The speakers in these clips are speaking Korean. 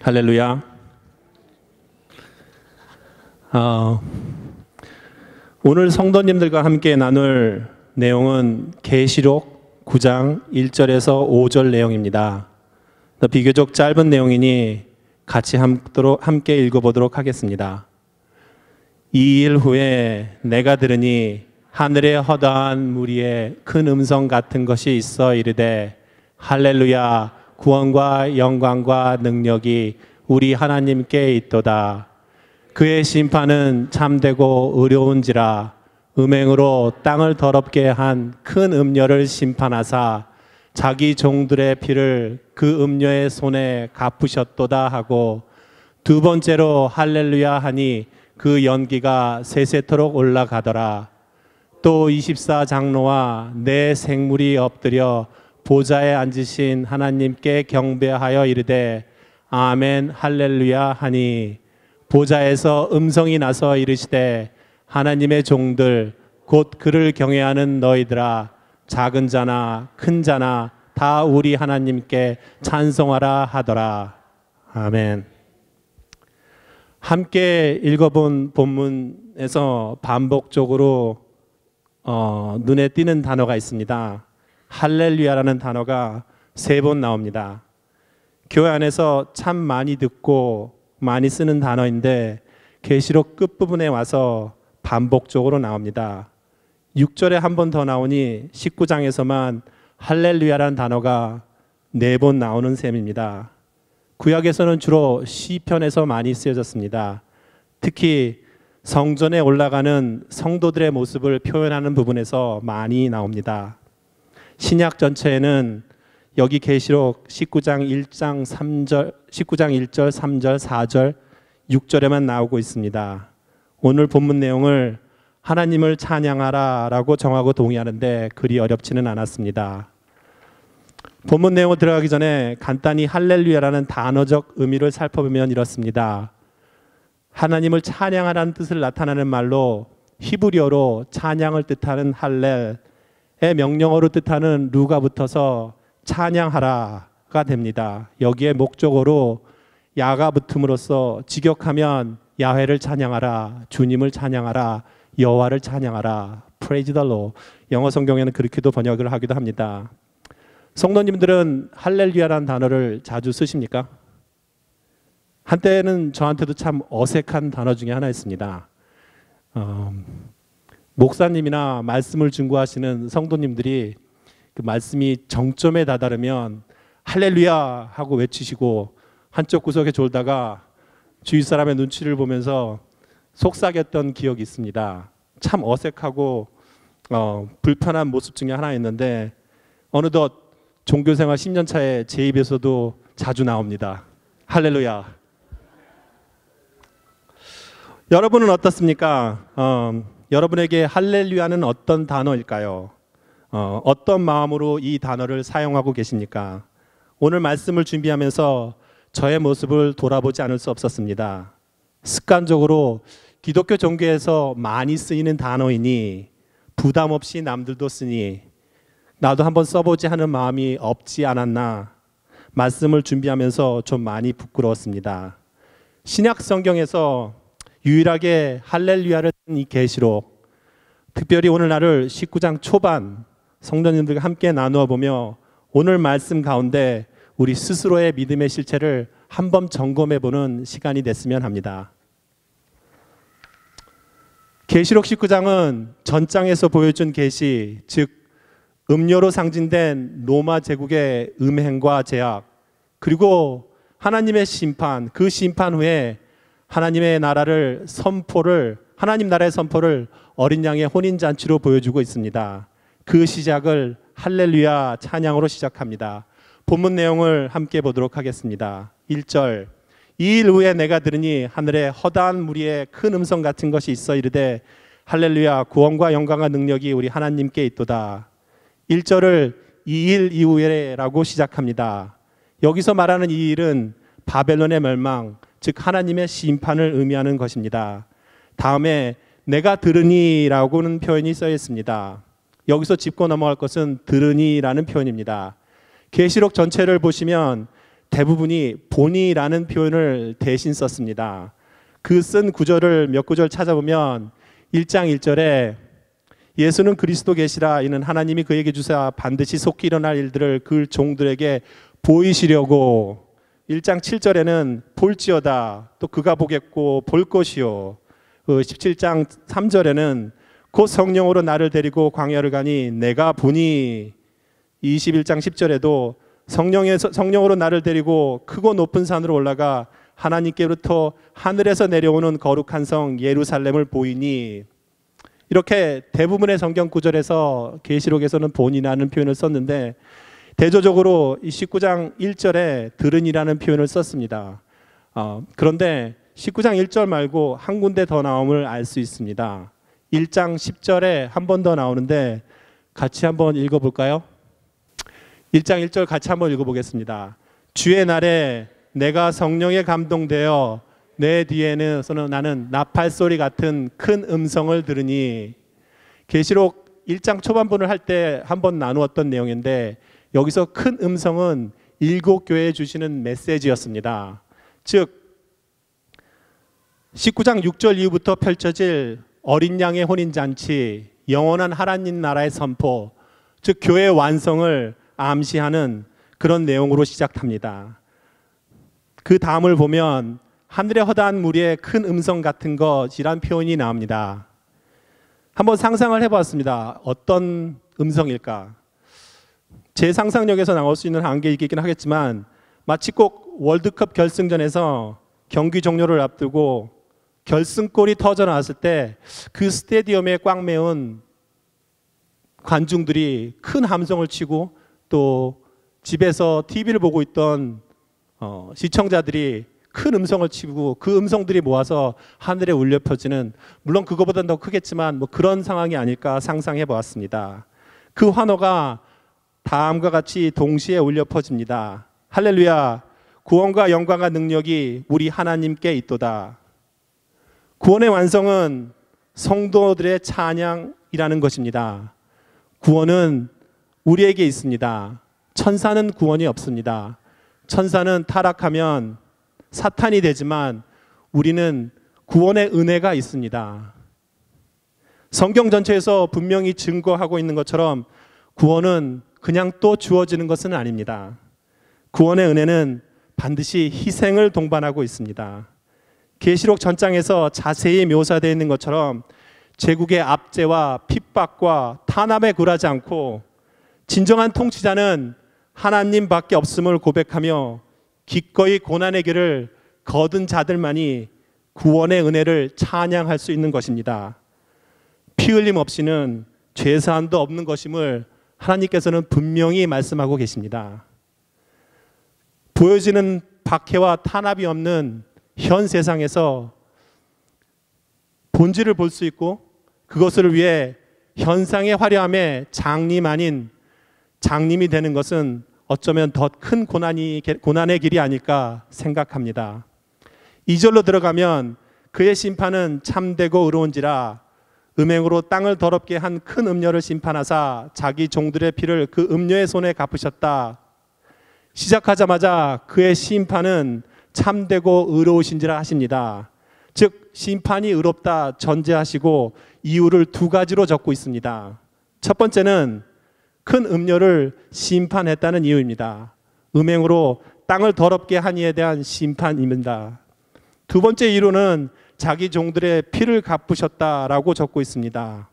할렐루야. 오늘 성도님들과 함께 나눌 내용은 계시록 9장 1절에서 5절 내용입니다. 비교적 짧은 내용이니 같이 함께 읽어보도록 하겠습니다. 이 일 후에 내가 들으니 하늘에 허다한 무리의 큰 음성 같은 것이 있어 이르되 할렐루야, 구원과 영광과 능력이 우리 하나님께 있도다. 그의 심판은 참되고 의로운지라. 음행으로 땅을 더럽게 한 큰 음녀를 심판하사 자기 종들의 피를 그 음녀의 손에 갚으셨도다 하고, 두 번째로 할렐루야 하니 그 연기가 세세토록 올라가더라. 또 24장로와 네 생물이 엎드려 보좌에 앉으신 하나님께 경배하여 이르되 아멘 할렐루야 하니, 보좌에서 음성이 나서 이르시되 하나님의 종들 곧 그를 경외하는 너희들아, 작은 자나 큰 자나 다 우리 하나님께 찬송하라 하더라. 아멘. 함께 읽어본 본문에서 반복적으로 눈에 띄는 단어가 있습니다. 할렐루야라는 단어가 3번 나옵니다. 교회 안에서 참 많이 듣고 많이 쓰는 단어인데 계시록 끝부분에 와서 반복적으로 나옵니다. 6절에 한 번 더 나오니 19장에서만 할렐루야라는 단어가 4번 나오는 셈입니다. 구약에서는 주로 시편에서 많이 쓰여졌습니다. 특히 성전에 올라가는 성도들의 모습을 표현하는 부분에서 많이 나옵니다. 신약 전체에는 여기 계시록 19장 1절, 3절, 4절, 6절에만 나오고 있습니다. 오늘 본문 내용을 하나님을 찬양하라 라고 정하고 동의하는데 그리 어렵지는 않았습니다. 본문 내용으로 들어가기 전에 간단히 할렐루야라는 단어적 의미를 살펴보면 이렇습니다. 하나님을 찬양하라는 뜻을 나타내는 말로 히브리어로 찬양을 뜻하는 할렐, 명령어로 뜻하는 루가 붙어서 찬양하라가 됩니다. 여기에 목적어로 야가 붙음으로써 직역하면 야훼를 찬양하라, 주님을 찬양하라, 여호와를 찬양하라, Praise the Lord. 영어 성경에는 그렇게도 번역을 하기도 합니다. 성도님들은 할렐루야라는 단어를 자주 쓰십니까? 한때는 저한테도 참 어색한 단어 중에 하나였습니다. 목사님이나 말씀을 증거하시는 성도님들이 그 말씀이 정점에 다다르면 할렐루야 하고 외치시고 한쪽 구석에 졸다가 주위 사람의 눈치를 보면서 속삭였던 기억이 있습니다. 참 어색하고 불편한 모습 중에 하나였는데 어느덧 종교생활 10년 차에 제 입에서도 자주 나옵니다. 할렐루야. 여러분은 어떻습니까? 여러분에게 할렐루야는 어떤 단어일까요? 어떤 마음으로 이 단어를 사용하고 계십니까? 오늘 말씀을 준비하면서 저의 모습을 돌아보지 않을 수 없었습니다. 습관적으로 기독교 종교에서 많이 쓰이는 단어이니 부담 없이 남들도 쓰니 나도 한번 써보지 하는 마음이 없지 않았나, 말씀을 준비하면서 좀 많이 부끄러웠습니다. 신약 성경에서 유일하게 할렐루야를 쓴 이 계시록, 특별히 오늘날을 19장 초반 성도님들과 함께 나누어 보며 오늘 말씀 가운데 우리 스스로의 믿음의 실체를 한번 점검해 보는 시간이 됐으면 합니다. 계시록 19장은 전장에서 보여준 계시, 즉 음료로 상징된 로마 제국의 음행과 제약, 그리고 하나님의 심판, 그 심판 후에 하나님의 나라를 하나님 나라의 선포를 어린 양의 혼인잔치로 보여주고 있습니다. 그 시작을 할렐루야 찬양으로 시작합니다. 본문 내용을 함께 보도록 하겠습니다. 1절, 이 일 후에 내가 들으니 하늘에 허다한 무리의 큰 음성 같은 것이 있어 이르되 할렐루야, 구원과 영광과 능력이 우리 하나님께 있도다. 1절을 이 일 이후에 라고 시작합니다. 여기서 말하는 이 일은 바벨론의 멸망, 즉 하나님의 심판을 의미하는 것입니다. 다음에 내가 들으니 라고는 표현이 써 있습니다. 여기서 짚고 넘어갈 것은 들으니 라는 표현입니다. 계시록 전체를 보시면 대부분이 본이라는 표현을 대신 썼습니다. 그 쓴 구절을 몇 구절 찾아보면 1장 1절에 예수는 그리스도 계시라 이는 하나님이 그에게 주사 반드시 속히 일어날 일들을 그 종들에게 보이시려고 1장 7절에는 볼지어다 또 그가 보겠고 볼 것이요 17장 3절에는 곧 성령으로 나를 데리고 광야를 가니 내가 보니 21장 10절에도 성령으로 나를 데리고 크고 높은 산으로 올라가 하나님께로부터 하늘에서 내려오는 거룩한 성 예루살렘을 보이니 이렇게 대부분의 성경 구절에서 계시록에서는 본이라는 표현을 썼는데 대조적으로 이 19장 1절에 들으니라는 표현을 썼습니다. 그런데 19장 1절 말고 한 군데 더 나옴을 알 수 있습니다. 1장 10절에 한 번 더 나오는데 같이 한번 읽어볼까요? 1장 1절 같이 한번 읽어보겠습니다. 주의 날에 내가 성령에 감동되어 내 뒤에는 나는 나팔 소리 같은 큰 음성을 들으니 계시록 1장 초반부를 할 때 한번 나누었던 내용인데 여기서 큰 음성은 7교회에 주시는 메시지였습니다. 즉 19장 6절 이후부터 펼쳐질 어린 양의 혼인잔치, 영원한 하나님 나라의 선포, 즉 교회의 완성을 암시하는 그런 내용으로 시작합니다. 그 다음을 보면 하늘의 허다한 무리의 큰 음성 같은 것이란 표현이 나옵니다. 한번 상상을 해봤습니다. 어떤 음성일까? 제 상상력에서 나올 수 있는 한계가 있긴 하겠지만 마치 꼭 월드컵 결승전에서 경기 종료를 앞두고 결승골이 터져 나왔을 때 그 스테디움에 꽉 메운 관중들이 큰 함성을 치고 또 집에서 TV를 보고 있던 시청자들이 큰 음성을 치고 그 음성들이 모아서 하늘에 울려 퍼지는, 물론 그거보다는 더 크겠지만 뭐 그런 상황이 아닐까 상상해 보았습니다. 그 환호가 다음과 같이 동시에 울려 퍼집니다. 할렐루야, 구원과 영광과 능력이 우리 하나님께 있도다. 구원의 완성은 성도들의 찬양이라는 것입니다. 구원은 우리에게 있습니다. 천사는 구원이 없습니다. 천사는 타락하면 사탄이 되지만 우리는 구원의 은혜가 있습니다. 성경 전체에서 분명히 증거하고 있는 것처럼 구원은 그냥 또 주어지는 것은 아닙니다. 구원의 은혜는 반드시 희생을 동반하고 있습니다. 계시록 전장에서 자세히 묘사되어 있는 것처럼 제국의 압제와 핍박과 탄압에 굴하지 않고 진정한 통치자는 하나님밖에 없음을 고백하며 기꺼이 고난의 길을 거둔 자들만이 구원의 은혜를 찬양할 수 있는 것입니다. 피 흘림 없이는 죄사함도 없는 것임을 하나님께서는 분명히 말씀하고 계십니다. 보여지는 박해와 탄압이 없는 현 세상에서 본질을 볼 수 있고 그것을 위해 현상의 화려함에 장님 아닌 장님이 되는 것은 어쩌면 더 큰 고난의 길이 아닐까 생각합니다. 2절로 들어가면 그의 심판은 참되고 의로운지라 음행으로 땅을 더럽게 한 큰 음녀를 심판하사 자기 종들의 피를 그 음녀의 손에 갚으셨다. 시작하자마자 그의 심판은 참되고 의로우신지라 하십니다. 즉 심판이 의롭다 전제하시고 이유를 두 가지로 적고 있습니다. 첫 번째는 큰 음녀를 심판했다는 이유입니다. 음행으로 땅을 더럽게 한 이에 대한 심판입니다. 두 번째 이유는 자기 종들의 피를 갚으셨다라고 적고 있습니다.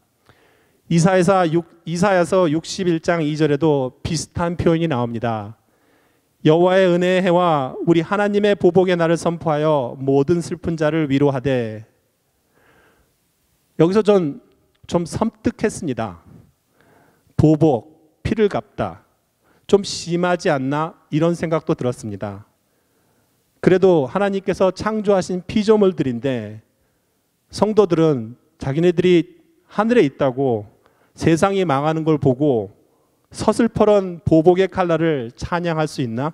이사야서 61장 2절에도 비슷한 표현이 나옵니다. 여호와의 은혜의 해와 우리 하나님의 보복의 날을 선포하여 모든 슬픈 자를 위로하되. 여기서 좀 섬뜩했습니다. 보복, 피를 갚다. 좀 심하지 않나? 이런 생각도 들었습니다. 그래도 하나님께서 창조하신 피조물들인데 성도들은 자기네들이 하늘에 있다고 세상이 망하는 걸 보고 서슬퍼런 보복의 칼날을 찬양할 수 있나?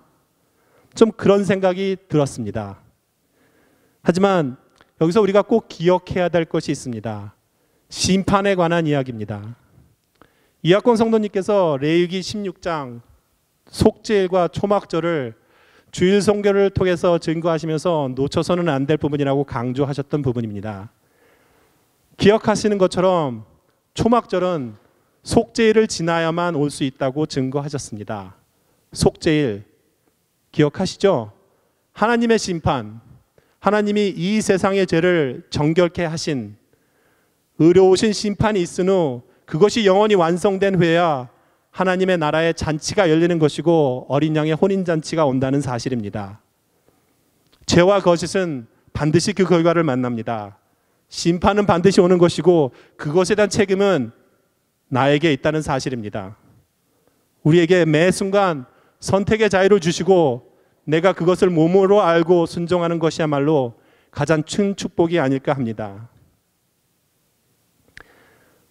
좀 그런 생각이 들었습니다. 하지만 여기서 우리가 꼭 기억해야 될 것이 있습니다. 심판에 관한 이야기입니다. 이학권 성도님께서 레위기 16장 속죄일과 초막절을 주일 선교를 통해서 증거하시면서 놓쳐서는 안 될 부분이라고 강조하셨던 부분입니다. 기억하시는 것처럼 초막절은 속죄일을 지나야만 올 수 있다고 증거하셨습니다. 속죄일 기억하시죠? 하나님의 심판, 하나님이 이 세상의 죄를 정결케 하신 의로우신 심판이 있은 후 그것이 영원히 완성된 후에야 하나님의 나라의 잔치가 열리는 것이고 어린 양의 혼인잔치가 온다는 사실입니다. 죄와 거짓은 반드시 그 결과를 만납니다. 심판은 반드시 오는 것이고 그것에 대한 책임은 나에게 있다는 사실입니다. 우리에게 매 순간 선택의 자유를 주시고 내가 그것을 몸으로 알고 순종하는 것이야말로 가장 큰 축복이 아닐까 합니다.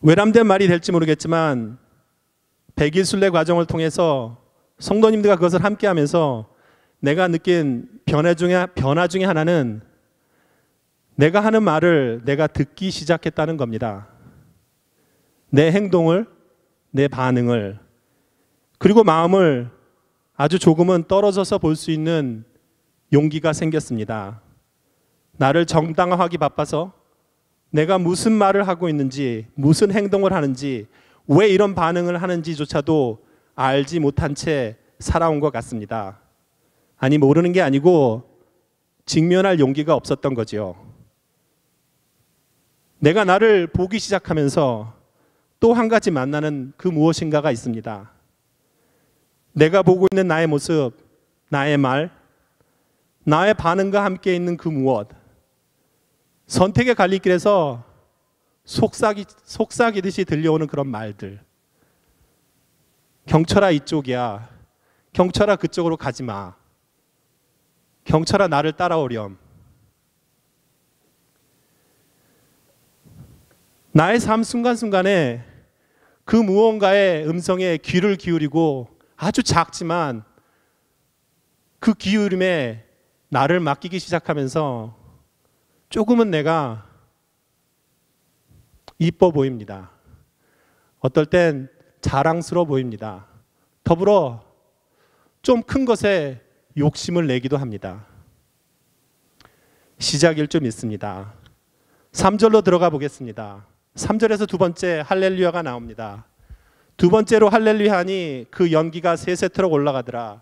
외람된 말이 될지 모르겠지만 100일 순례 과정을 통해서 성도님들과 그것을 함께 하면서 내가 느낀 변화 중에 하나는 내가 하는 말을 내가 듣기 시작했다는 겁니다. 내 행동을, 내 반응을, 그리고 마음을 아주 조금은 떨어져서 볼 수 있는 용기가 생겼습니다. 나를 정당화하기 바빠서 내가 무슨 말을 하고 있는지, 무슨 행동을 하는지, 왜 이런 반응을 하는지조차도 알지 못한 채 살아온 것 같습니다. 아니, 모르는 게 아니고 직면할 용기가 없었던 거지요. 내가 나를 보기 시작하면서 또 한 가지 만나는 그 무엇인가가 있습니다. 내가 보고 있는 나의 모습, 나의 말, 나의 반응과 함께 있는 그 무엇, 선택의 갈림길에서 속삭이듯이 들려오는 그런 말들. 경철아 이쪽이야. 경철아 그쪽으로 가지 마. 경철아 나를 따라오렴. 나의 삶 순간순간에 그 무언가의 음성에 귀를 기울이고 아주 작지만 그 기울임에 나를 맡기기 시작하면서 조금은 내가 이뻐 보입니다. 어떨 땐 자랑스러워 보입니다. 더불어 좀 큰 것에 욕심을 내기도 합니다. 시작일 줄 믿습니다. 3절로 들어가 보겠습니다. 3절에서 두 번째 할렐루야가 나옵니다. 두 번째로 할렐루야 하니 그 연기가 세세토록 올라가더라.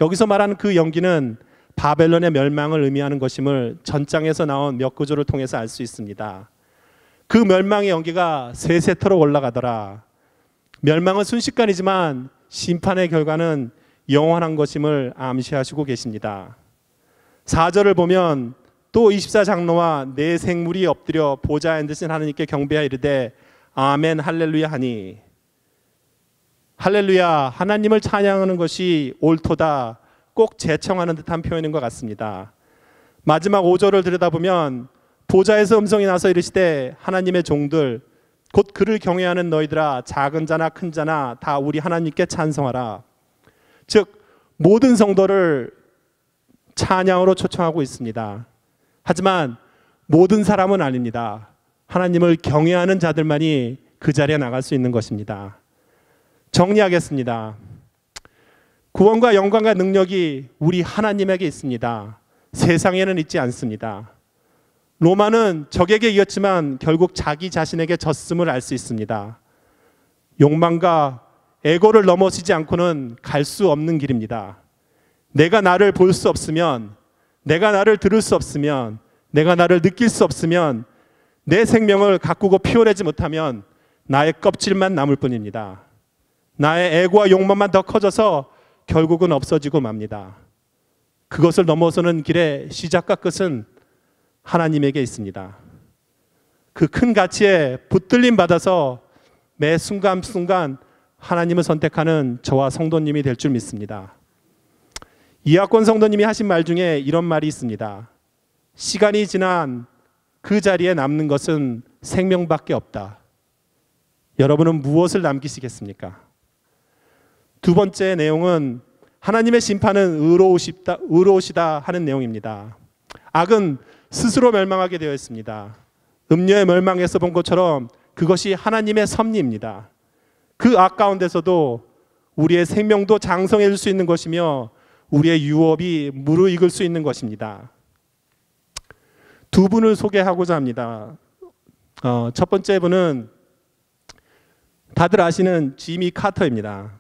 여기서 말하는 그 연기는 바벨론의 멸망을 의미하는 것임을 전장에서 나온 몇 구조를 통해서 알 수 있습니다. 그 멸망의 연기가 세세토록 올라가더라. 멸망은 순식간이지만 심판의 결과는 영원한 것임을 암시하시고 계십니다. 4절을 보면 또 24장로와 네 생물이 엎드려 보좌에 앉으신 하나님께 경배하여 이르되 아멘 할렐루야 하니, 할렐루야, 하나님을 찬양하는 것이 옳도다, 꼭 제청하는 듯한 표현인 것 같습니다. 마지막 5절을 들여다보면 보좌에서 음성이 나서 이르시되 하나님의 종들 곧 그를 경외하는 너희들아, 작은 자나 큰 자나 다 우리 하나님께 찬송하라. 즉 모든 성도를 찬양으로 초청하고 있습니다. 하지만 모든 사람은 아닙니다. 하나님을 경외하는 자들만이 그 자리에 나갈 수 있는 것입니다. 정리하겠습니다. 구원과 영광과 능력이 우리 하나님에게 있습니다. 세상에는 있지 않습니다. 로마는 적에게 이겼지만 결국 자기 자신에게 졌음을 알 수 있습니다. 욕망과 에고를 넘어서지 않고는 갈 수 없는 길입니다. 내가 나를 볼 수 없으면, 내가 나를 들을 수 없으면, 내가 나를 느낄 수 없으면, 내 생명을 가꾸고 피워내지 못하면 나의 껍질만 남을 뿐입니다. 나의 에고와 욕망만 더 커져서 결국은 없어지고 맙니다. 그것을 넘어서는 길의 시작과 끝은 하나님에게 있습니다. 그 큰 가치에 붙들림 받아서 매 순간순간 하나님을 선택하는 저와 성도님이 될 줄 믿습니다. 이학권 성도님이 하신 말 중에 이런 말이 있습니다. 시간이 지난 그 자리에 남는 것은 생명밖에 없다. 여러분은 무엇을 남기시겠습니까? 두 번째 내용은 하나님의 심판은 의로우시다 하는 내용입니다. 악은 스스로 멸망하게 되어 있습니다. 음녀의 멸망에서 본 것처럼 그것이 하나님의 섭리입니다. 그 악 가운데서도 우리의 생명도 장성해 줄 수 있는 것이며 우리의 유업이 무르익을 수 있는 것입니다. 두 분을 소개하고자 합니다. 첫 번째 분은 다들 아시는 지미 카터입니다.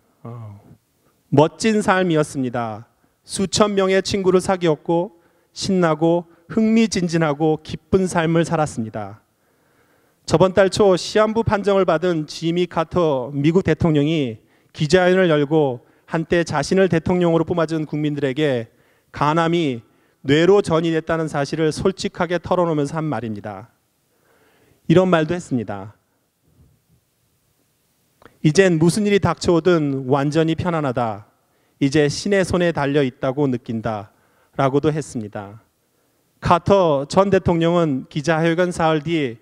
멋진 삶이었습니다. 수천 명의 친구를 사귀었고 신나고 흥미진진하고 기쁜 삶을 살았습니다. 저번 달 초 시한부 판정을 받은 지미 카터 미국 대통령이 기자회견을 열고 한때 자신을 대통령으로 뽑아준 국민들에게 간암이 뇌로 전이됐다는 사실을 솔직하게 털어놓으면서 한 말입니다. 이런 말도 했습니다. 이젠 무슨 일이 닥쳐오든 완전히 편안하다. 이제 신의 손에 달려 있다고 느낀다. 라고도 했습니다. 카터 전 대통령은 기자회견 사흘 뒤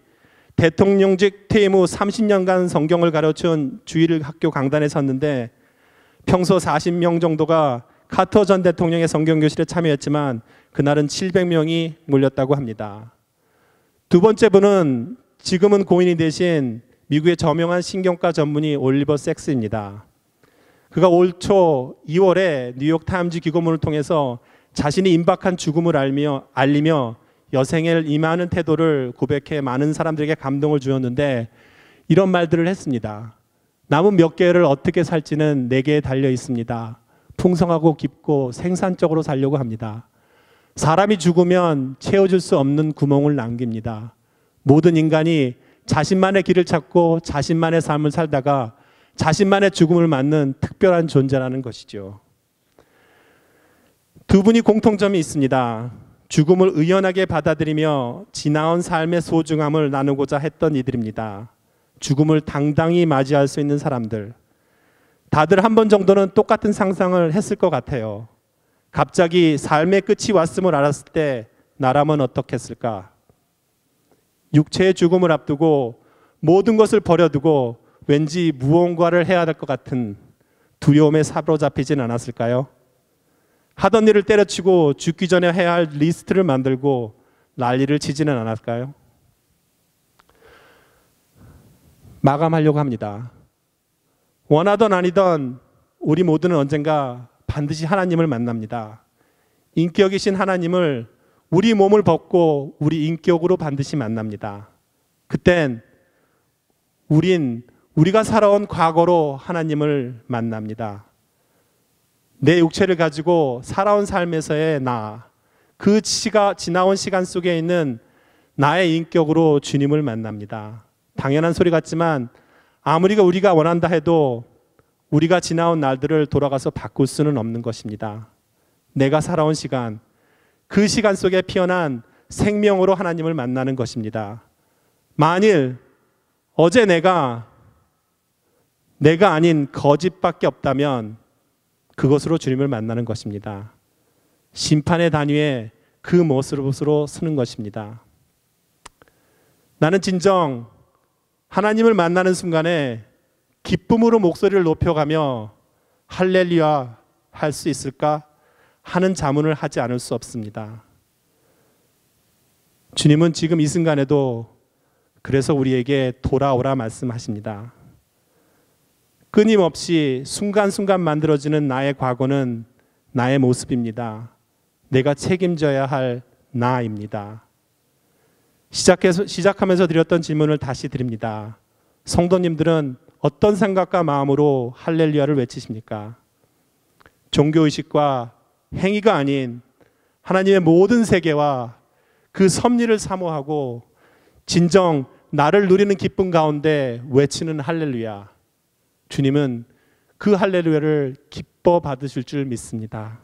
대통령직 퇴임 후 30년간 성경을 가르쳐온 주일 학교 강단에 섰는데 평소 40명 정도가 카터 전 대통령의 성경교실에 참여했지만 그날은 700명이 몰렸다고 합니다. 두 번째 분은 지금은 고인이 되신 미국의 저명한 신경과 전문의 올리버 섹스입니다. 그가 올 초 2월에 뉴욕 타임즈 기고문을 통해서 자신이 임박한 죽음을 알리며 여생을 임하는 태도를 고백해 많은 사람들에게 감동을 주었는데 이런 말들을 했습니다. 남은 몇 개월을 어떻게 살지는 내게 달려 있습니다. 풍성하고 깊고 생산적으로 살려고 합니다. 사람이 죽으면 채워줄 수 없는 구멍을 남깁니다. 모든 인간이 자신만의 길을 찾고 자신만의 삶을 살다가 자신만의 죽음을 맞는 특별한 존재라는 것이죠. 두 분이 공통점이 있습니다. 죽음을 의연하게 받아들이며 지나온 삶의 소중함을 나누고자 했던 이들입니다. 죽음을 당당히 맞이할 수 있는 사람들. 다들 한 번 정도는 똑같은 상상을 했을 것 같아요. 갑자기 삶의 끝이 왔음을 알았을 때 나라면 어떻겠을까? 육체의 죽음을 앞두고 모든 것을 버려두고 왠지 무언가를 해야 될 것 같은 두려움에 사로잡히진 않았을까요? 하던 일을 때려치고 죽기 전에 해야 할 리스트를 만들고 난리를 치지는 않았을까요? 마감하려고 합니다. 원하던 아니던 우리 모두는 언젠가 반드시 하나님을 만납니다. 인격이신 하나님을 우리 몸을 벗고 우리 인격으로 반드시 만납니다. 그땐 우리가 살아온 과거로 하나님을 만납니다. 내 육체를 가지고 살아온 삶에서의 그 지나온 시간 속에 있는 나의 인격으로 주님을 만납니다. 당연한 소리 같지만 아무리 우리가 원한다 해도 우리가 지나온 날들을 돌아가서 바꿀 수는 없는 것입니다. 내가 살아온 시간, 그 시간 속에 피어난 생명으로 하나님을 만나는 것입니다. 만일 어제 내가 아닌 거짓밖에 없다면 그것으로 주님을 만나는 것입니다. 심판의 단위에 그 모습으로 서는 것입니다. 나는 진정 하나님을 만나는 순간에 기쁨으로 목소리를 높여가며 할렐루야 할 수 있을까 하는 자문을 하지 않을 수 없습니다. 주님은 지금 이 순간에도 그래서 우리에게 돌아오라 말씀하십니다. 끊임없이 순간순간 만들어지는 나의 과거는 나의 모습입니다. 내가 책임져야 할 나입니다. 시작하면서 드렸던 질문을 다시 드립니다. 성도님들은 어떤 생각과 마음으로 할렐루야를 외치십니까? 종교의식과 행위가 아닌 하나님의 모든 세계와 그 섭리를 사모하고 진정 나를 누리는 기쁨 가운데 외치는 할렐루야. 주님은 그 할렐루야를 기뻐 받으실 줄 믿습니다.